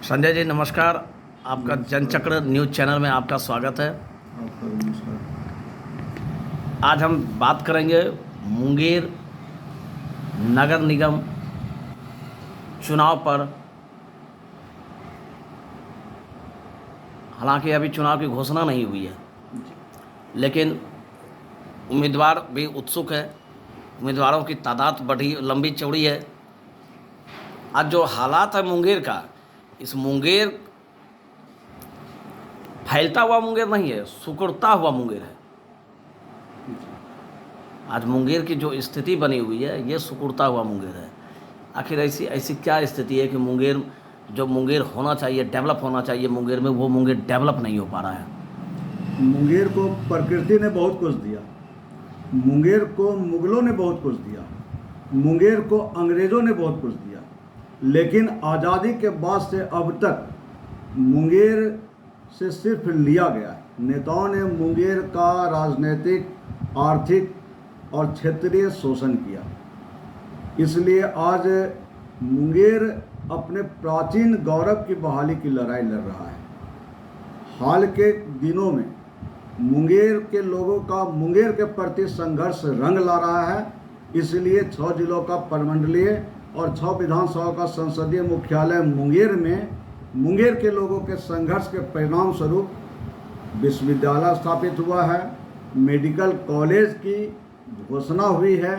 संजय जी नमस्कार। आपका जनचक्र news channel में आपका स्वागत है। आपका भी नमस्कार। आज हम बात करेंगे मुंगेर नगर निगम चुनाव पर। हालांकि अभी चुनाव की घोषणा नहीं हुई है, लेकिन उम्मीदवार भी उत्सुक है। उम्मीदवारों की तादाद बढ़ी लंबी चौड़ी है। आज जो हालात है मुंगेर का, इस मुंगेर फैलता हुआ मुंगेर नहीं है, सिकुड़ता हुआ मुंगेर है। आज मुंगेर की जो स्थिति बनी हुई है, ये सिकुड़ता हुआ मुंगेर है। आखिर ऐसी ऐसी क्या स्थिति है कि मुंगेर जो मुंगेर होना चाहिए, डेवलप होना चाहिए मुंगेर में, वो मुंगेर डेवलप नहीं हो पा रहा है। मुंगेर को प्रकृति ने बहुत कुछ दिया, मुंगेर को मुगलों ने बहुत कुछ दिया, मुंगेर को अंग्रेज़ों ने बहुत कुछ दिया, लेकिन आज़ादी के बाद से अब तक मुंगेर से सिर्फ लिया गया है। नेताओं ने मुंगेर का राजनीतिक, आर्थिक और क्षेत्रीय शोषण किया। इसलिए आज मुंगेर अपने प्राचीन गौरव की बहाली की लड़ाई लड़ रहा है। हाल के दिनों में मुंगेर के लोगों का मुंगेर के प्रति संघर्ष रंग ला रहा है। इसलिए 6 जिलों का प्रमंडलीय और 6 विधानसभा का संसदीय मुख्यालय मुंगेर में मुंगेर के लोगों के संघर्ष के परिणाम स्वरूप विश्वविद्यालय स्थापित हुआ है, मेडिकल कॉलेज की घोषणा हुई है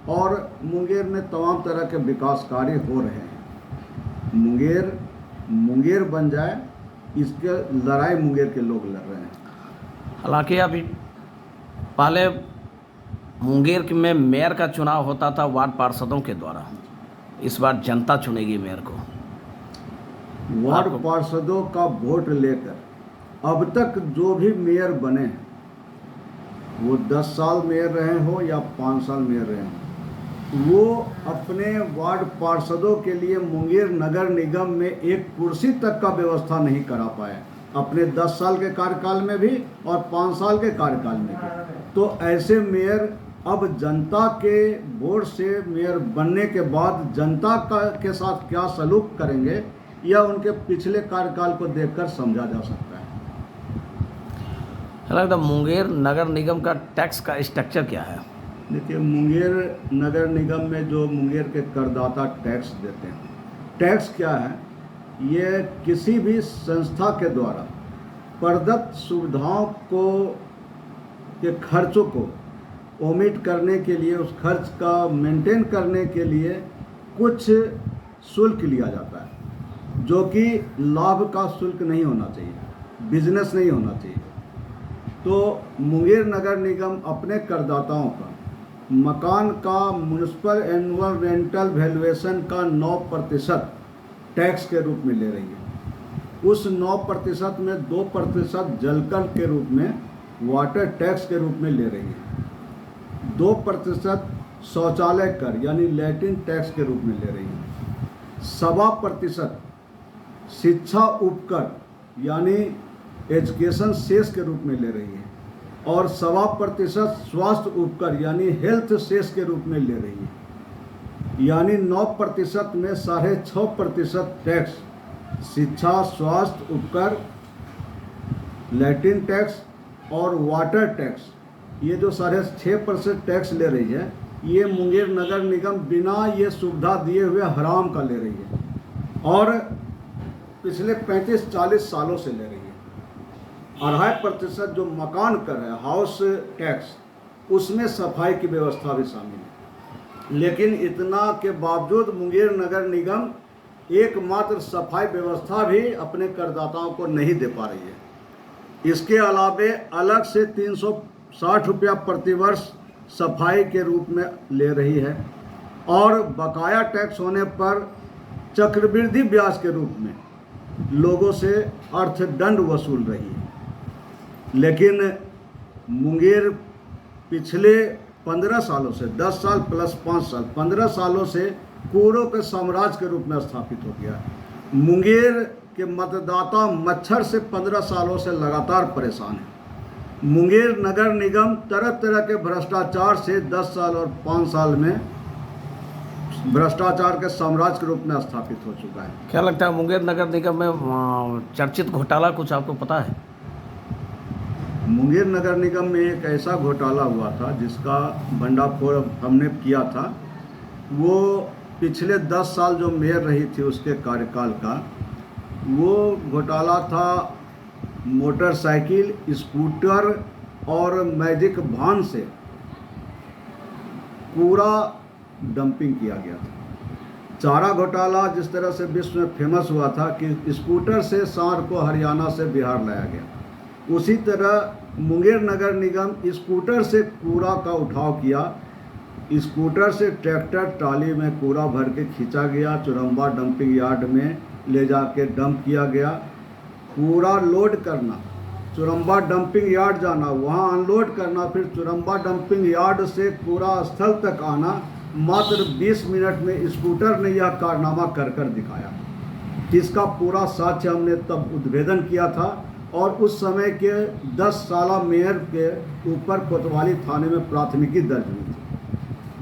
और मुंगेर में तमाम तरह के विकास कार्य हो रहे हैं। मुंगेर बन जाए, इसके लड़ाई मुंगेर के लोग लड़ रहे हैं। हालांकि अभी पहले मुंगेर में मेयर का चुनाव होता था वार्ड पार्षदों के द्वारा। इस बार जनता चुनेगी मेयर को। वार्ड पार्षदों का वोट लेकर अब तक जो भी मेयर बने हैं, वो 10 साल मेयर रहे हो या 5 साल मेयर रहे हो, वो अपने वार्ड पार्षदों के लिए मुंगेर नगर निगम में एक कुर्सी तक का व्यवस्था नहीं करा पाए, अपने 10 साल के कार्यकाल में भी और 5 साल के कार्यकाल में भी। तो ऐसे मेयर अब जनता के वोट से मेयर बनने के बाद जनता के साथ क्या सलूक करेंगे, या उनके पिछले कार्यकाल को देखकर समझा जा सकता है। लगता मुंगेर नगर निगम का टैक्स का स्ट्रक्चर क्या है? देखिए, मुंगेर नगर निगम में जो मुंगेर के करदाता टैक्स देते हैं, टैक्स क्या है? ये किसी भी संस्था के द्वारा प्रदत्त सुविधाओं को के खर्चों को ओमिट करने के लिए, उस खर्च का मेंटेन करने के लिए कुछ शुल्क लिया जाता है, जो कि लाभ का शुल्क नहीं होना चाहिए, बिजनेस नहीं होना चाहिए। तो मुंगेर नगर निगम अपने करदाताओं का मकान का म्युनिसिपल एनुअल रेंटल वैल्यूएशन का 9% टैक्स के रूप में ले रही है। उस 9% में 2% जलकर के रूप में, वाटर टैक्स के रूप में ले रही है। 2% शौचालय कर यानी लैट्रिन टैक्स के रूप में ले रही है। 1.25% शिक्षा उपकर यानी एजुकेशन सेस के रूप में ले रही है, और 1.25% स्वास्थ्य उपकर यानी हेल्थ सेस के रूप में ले रही है। यानी 9% में 6.5% टैक्स शिक्षा, स्वास्थ्य उपकर, लैट्रिन टैक्स और वाटर टैक्स, ये जो 6.5% टैक्स ले रही है, ये मुंगेर नगर निगम बिना ये सुविधा दिए हुए हराम का ले रही है, और पिछले 35-40 सालों से ले रही है। 2.5% जो मकान कर है, हाउस टैक्स, उसमें सफाई की व्यवस्था भी शामिल है। लेकिन इतना के बावजूद मुंगेर नगर निगम एकमात्र सफाई व्यवस्था भी अपने करदाताओं को नहीं दे पा रही है। इसके अलावे अलग से 360 रुपया प्रतिवर्ष सफाई के रूप में ले रही है, और बकाया टैक्स होने पर चक्रवृद्धि ब्याज के रूप में लोगों से अर्थदंड वसूल रही है। लेकिन मुंगेर पिछले 15 सालों से, 10 साल प्लस 5 साल, 15 सालों से कूड़ों के साम्राज्य के रूप में स्थापित हो गया है। मुंगेर के मतदाता मच्छर से 15 सालों से लगातार परेशान है। मुंगेर नगर निगम तरह तरह के भ्रष्टाचार से 10 साल और 5 साल में भ्रष्टाचार के साम्राज्य के रूप में स्थापित हो चुका है। क्या लगता है मुंगेर नगर निगम में चर्चित घोटाला कुछ आपको पता है? मुंगेर नगर निगम में एक ऐसा घोटाला हुआ था जिसका भंडाफोड़ हमने किया था। वो पिछले 10 साल जो मेयर रही थी उसके कार्यकाल का वो घोटाला था। मोटरसाइकिल, स्कूटर और मैजिक वाहन से पूरा डंपिंग किया गया था। चारा घोटाला जिस तरह से विश्व में फेमस हुआ था कि स्कूटर से सांड को हरियाणा से बिहार लाया गया, उसी तरह मुंगेर नगर निगम स्कूटर से कूड़ा का उठाव किया। स्कूटर से ट्रैक्टर ट्राली में कूड़ा भर के खींचा गया, चुरम्बा डंपिंग यार्ड में ले जाके डंप किया गया। कूड़ा लोड करना, चुरम्बा डंपिंग यार्ड जाना, वहां अनलोड करना, फिर चुरम्बा डंपिंग यार्ड से कूड़ा स्थल तक आना, मात्र 20 मिनट में स्कूटर ने यह कारनामा कर कर दिखाया। इसका पूरा साक्ष्य हमने तब उद्भेदन किया था और उस समय के 10 साला मेयर के ऊपर कोतवाली थाने में प्राथमिकी दर्ज हुई थी।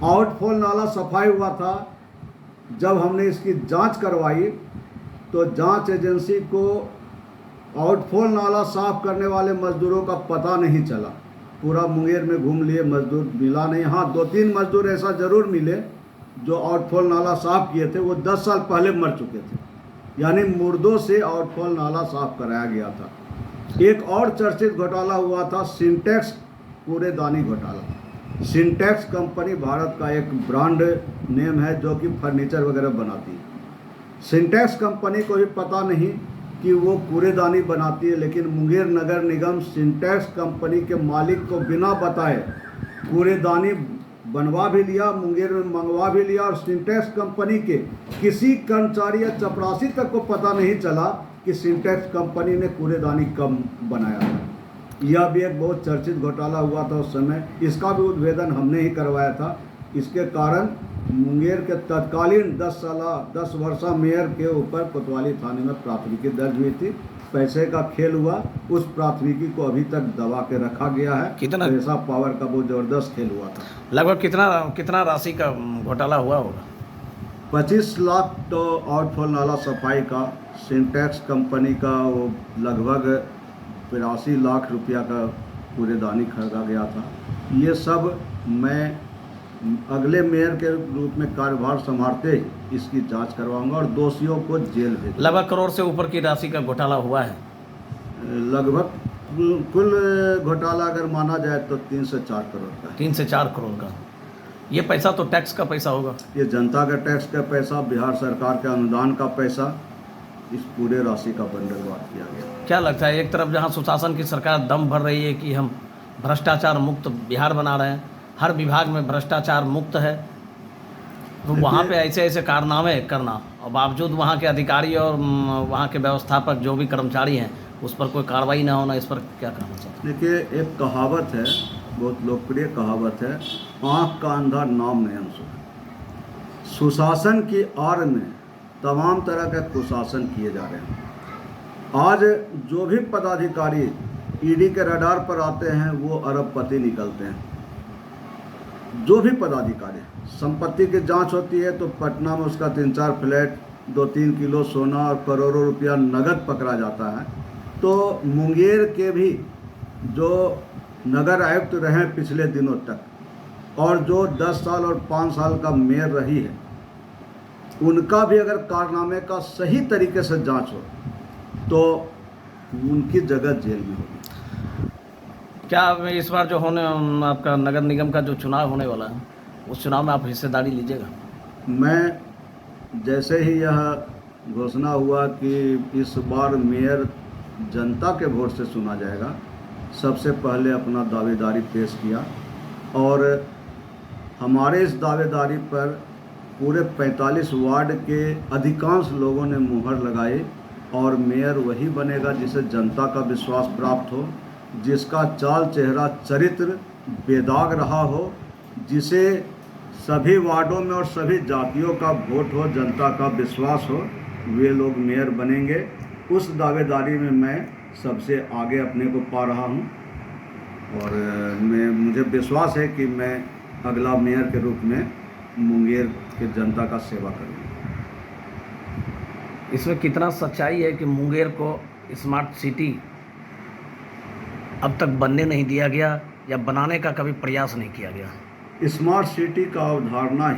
आउटफॉल नाला सफाई हुआ था। जब हमने इसकी जांच करवाई तो जांच एजेंसी को आउटफॉल नाला साफ करने वाले मजदूरों का पता नहीं चला। पूरा मुंगेर में घूम लिए, मजदूर मिला नहीं। हाँ, 2-3 मजदूर ऐसा जरूर मिले जो आउटफॉल नाला साफ किए थे, वो 10 साल पहले मर चुके थे। यानी मुर्दों से आउटफॉल नाला साफ कराया गया था। एक और चर्चित घोटाला हुआ था सिंटेक्स कूड़ेदानी घोटाला। सिंटेक्स कंपनी भारत का एक ब्रांड नेम है जो कि फर्नीचर वगैरह बनाती है। सिंटेक्स कंपनी को भी पता नहीं कि वो कूड़ेदानी बनाती है, लेकिन मुंगेर नगर निगम सिंटेक्स कंपनी के मालिक को बिना बताए कूड़ेदानी बनवा भी लिया, मुंगेर में मंगवा भी लिया और सिंटेक्स कंपनी के किसी कर्मचारी या चपरासी तक को पता नहीं चला कि सिंटेक्स कंपनी ने कूड़ेदानी कब बनाया था। यह भी एक बहुत चर्चित घोटाला हुआ था उस समय। इसका भी उद्भेदन हमने ही करवाया था। इसके कारण मुंगेर के तत्कालीन 10 वर्षा मेयर के ऊपर कोतवाली थाने में प्राथमिकी दर्ज हुई थी। पैसे का खेल हुआ, उस प्राथमिकी को अभी तक दबा के रखा गया है। कितना पैसा पावर का बहुत जबरदस्त खेल हुआ था। लगभग कितना राशि का घोटाला हुआ होगा? 25 लाख तो आउटफॉल नाला सफाई का, सिंटेक्स कंपनी का वो लगभग 83 लाख रुपया का कूड़ेदानी खरीदा गया था। ये सब मैं अगले मेयर के रूप में कार्यभार संभालते ही इसकी जांच करवाऊंगा और दोषियों को जेल भेजूंगा। लगभग करोड़ से ऊपर की राशि का घोटाला हुआ है। लगभग कुल घोटाला अगर माना जाए तो 3 से 4 करोड़ का है। 3 से 4 करोड़ का। ये पैसा तो टैक्स का पैसा होगा। ये जनता का टैक्स का पैसा, बिहार सरकार के अनुदान का पैसा, इस पूरे राशि का बंडलवार किया गया। क्या लगता है, एक तरफ जहां सुशासन की सरकार दम भर रही है कि हम भ्रष्टाचार मुक्त बिहार बना रहे हैं, हर विभाग में भ्रष्टाचार मुक्त है, तो वहाँ पे ऐसे कारनामे करना और बावजूद वहाँ के अधिकारी और वहाँ के व्यवस्थापक जो भी कर्मचारी हैं उस पर कोई कार्रवाई ना होना, इस पर क्या कहना चाहते हैं? देखिए, एक कहावत है, बहुत लोकप्रिय कहावत है, आँख का अंधा नाम नहीं अनसुना। सुशासन की आड़ में तमाम तरह के कुशासन किए जा रहे हैं। आज जो भी पदाधिकारी ईडी के रडार पर आते हैं वो अरबपति निकलते हैं। जो भी पदाधिकारी, संपत्ति की जांच होती है तो पटना में उसका 3-4 फ्लैट, 2-3 किलो सोना और करोड़ों रुपया नगद पकड़ा जाता है। तो मुंगेर के भी जो नगर आयुक्त रहे पिछले दिनों तक और जो 10 साल और 5 साल का मेयर रही है, उनका भी अगर कारनामे का सही तरीके से जांच हो तो उनकी जगह जेल में होगी। क्या इस बार जो होने आपका नगर निगम का जो चुनाव होने वाला है उस चुनाव में आप हिस्सेदारी लीजिएगा? मैं जैसे ही यह घोषणा हुआ कि इस बार मेयर जनता के वोट से चुना जाएगा, सबसे पहले अपना दावेदारी पेश किया और हमारे इस दावेदारी पर पूरे 45 वार्ड के अधिकांश लोगों ने मुहर लगाई और मेयर वही बनेगा जिसे जनता का विश्वास प्राप्त हो, जिसका चाल चेहरा चरित्र बेदाग रहा हो, जिसे सभी वार्डों में और सभी जातियों का वोट हो, जनता का विश्वास हो, वे लोग मेयर बनेंगे। उस दावेदारी में मैं सबसे आगे अपने को पा रहा हूं और मुझे विश्वास है कि मैं अगला मेयर के रूप में मुंगेर के जनता का सेवा करूँगा। इसमें कितना सच्चाई है कि मुंगेर को स्मार्ट सिटी अब तक बनने नहीं दिया गया या बनाने का कभी प्रयास नहीं किया गया? स्मार्ट सिटी का अवधारणा ही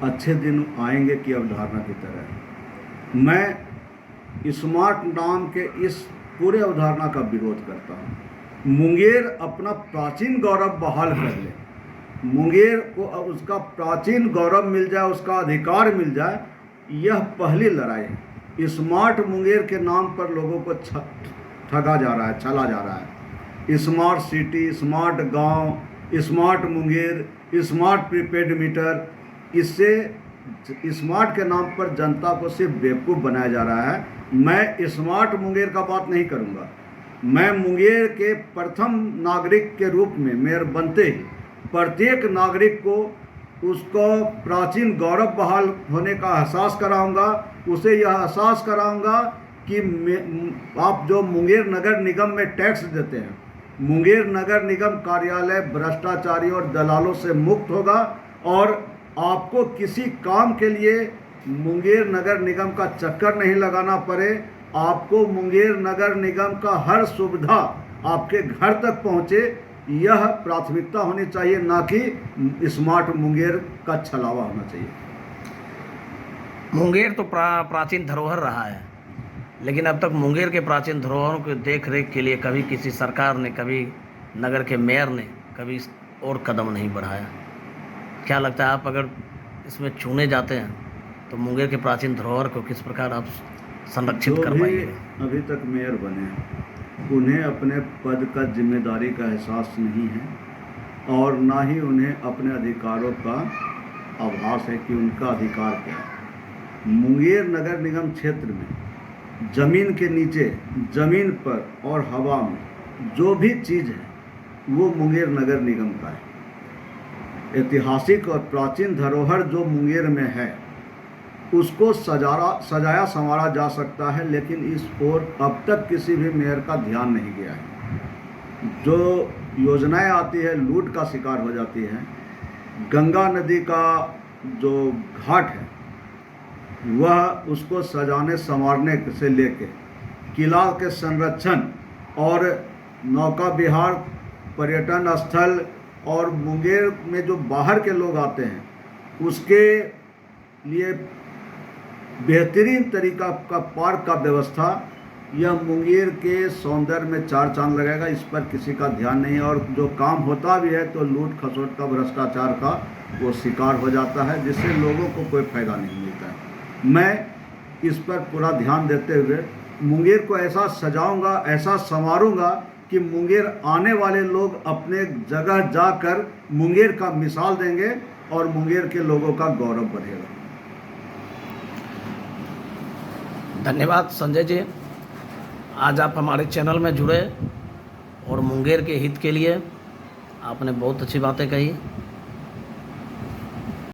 अच्छे दिन आएंगे की अवधारणा की तरह है। मैं स्मार्ट नाम के इस पूरे अवधारणा का विरोध करता हूँ। मुंगेर अपना प्राचीन गौरव बहाल कर ले, मुंगेर को उसका प्राचीन गौरव मिल जाए, उसका अधिकार मिल जाए, यह पहली लड़ाई है। स्मार्ट मुंगेर के नाम पर लोगों को ठगा जा रहा है, छला जा रहा है। स्मार्ट सिटी, स्मार्ट गांव, smart Munger, smart prepaid meter, इससे स्मार्ट के नाम पर जनता को सिर्फ बेवकूफ़ बनाया जा रहा है। मैं स्मार्ट मुंगेर का बात नहीं करूंगा। मैं मुंगेर के प्रथम नागरिक के रूप में मेयर बनते ही प्रत्येक नागरिक को उसको प्राचीन गौरव बहाल होने का एहसास कराऊंगा। उसे यह एहसास कराऊंगा कि आप जो मुंगेर नगर निगम में टैक्स देते हैं, मुंगेर नगर निगम कार्यालय भ्रष्टाचारियों और दलालों से मुक्त होगा और आपको किसी काम के लिए मुंगेर नगर निगम का चक्कर नहीं लगाना पड़े। आपको मुंगेर नगर निगम का हर सुविधा आपके घर तक पहुँचे, यह प्राथमिकता होनी चाहिए, ना कि स्मार्ट मुंगेर का छलावा होना चाहिए। मुंगेर तो प्राचीन धरोहर रहा है, लेकिन अब तक मुंगेर के प्राचीन धरोहरों की देख रेख के लिए कभी किसी सरकार ने, कभी नगर के मेयर ने कभी और कदम नहीं बढ़ाया। क्या लगता है, आप अगर इसमें चुने जाते हैं तो मुंगेर के प्राचीन धरोहर को किस प्रकार आप संरक्षित कर पाएंगे? अभी तक मेयर बने हैं, उन्हें अपने पद का जिम्मेदारी का एहसास नहीं है और ना ही उन्हें अपने अधिकारों का आभास है कि उनका अधिकार क्या है। मुंगेर नगर निगम क्षेत्र में ज़मीन के नीचे, ज़मीन पर और हवा में जो भी चीज़ है वो मुंगेर नगर निगम का है। ऐतिहासिक और प्राचीन धरोहर जो मुंगेर में है उसको सजाया संवारा जा सकता है, लेकिन इस ओर अब तक किसी भी मेयर का ध्यान नहीं गया है। जो योजनाएं आती है लूट का शिकार हो जाती हैं। गंगा नदी का जो घाट है वह उसको सजाने संवारने से लेके किला के संरक्षण और नौका विहार पर्यटन स्थल और मुंगेर में जो बाहर के लोग आते हैं उसके लिए बेहतरीन तरीका का पार्क का व्यवस्था, यह मुंगेर के सौंदर्य में चार चांद लगाएगा। इस पर किसी का ध्यान नहीं है और जो काम होता भी है तो लूट खसोट का, भ्रष्टाचार का वो शिकार हो जाता है, जिससे लोगों को कोई फायदा नहीं मिलता है। मैं इस पर पूरा ध्यान देते हुए मुंगेर को ऐसा सजाऊंगा, ऐसा संवारूंगा कि मुंगेर आने वाले लोग अपने जगह जाकर मुंगेर का मिसाल देंगे और मुंगेर के लोगों का गौरव बढ़ेगा। धन्यवाद संजय जी, आज आप हमारे चैनल में जुड़े और मुंगेर के हित के लिए आपने बहुत अच्छी बातें कही।